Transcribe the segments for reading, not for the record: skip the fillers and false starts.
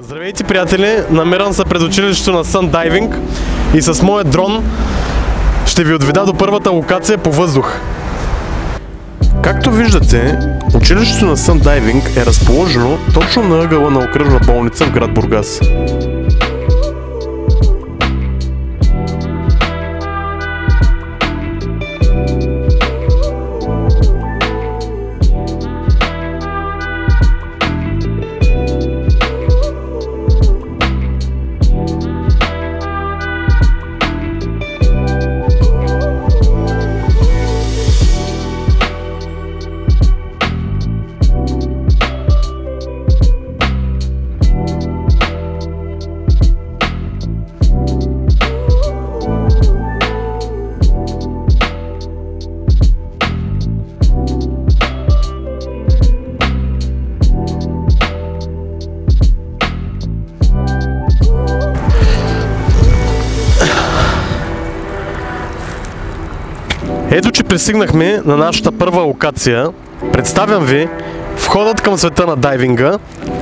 Здравейте, приятели! Намирам се пред училището на Sun-Diving и с моят дрон ще ви отведа до първата локация по въздух. Както виждате, училището на Sun-Diving е разположено точно на ъгъла на окръжна болница в град Бургас. Ето, че пристигнахме на нашата първа локация. Представям ви входът към света на дайвинга,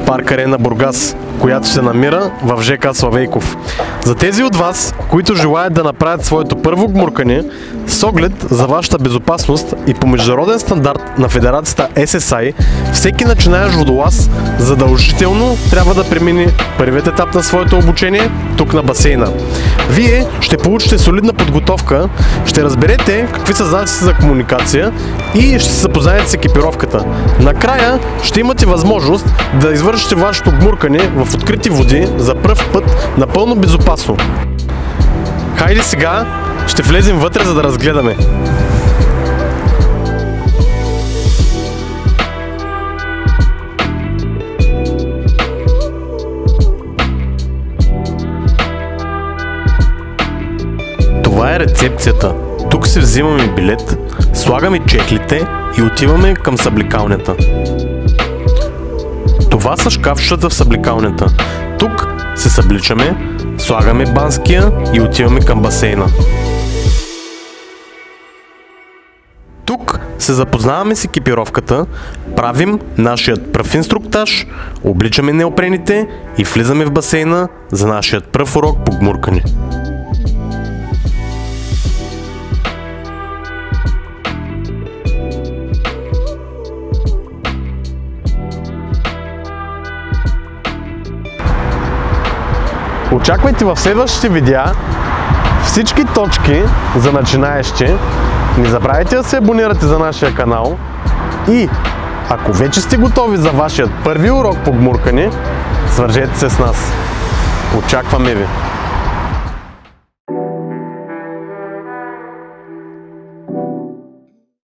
парк Арена Бургас, която се намира в ЖК Славейков. За тези от вас, които желаят да направят своето първо гмуркане, с оглед за вашата безопасност и по международен стандарт на федерацията SSI, всеки начинаещ водолаз задължително трябва да премине първият етап на своето обучение тук на басейна. Вие ще получите солидна подготовка, ще разберете какви са знаците за комуникация и ще се запознаете с екипировката. Накрая ще имате възможност да извършите вашето гмуркане в открити води за пръв път напълно безопасно. Хайде сега ще влезем вътре, за да разгледаме. Това е рецепцията. Тук си взимаме билет, слагаме чехлите и отиваме към съблекалнята. Това са шкафчетата в съблекалнята. Тук се събличаме, слагаме банския и отиваме към басейна. Тук се запознаваме с екипировката, правим нашият пръв инструктаж, обличаме неопрените и влизаме в басейна за нашият пръв урок по гмуркане. Очаквайте в следващите видеа всички точки за начинаещи. Не забравяйте да се абонирате за нашия канал и ако вече сте готови за вашият първи урок по гмуркане, свържете се с нас. Очакваме ви!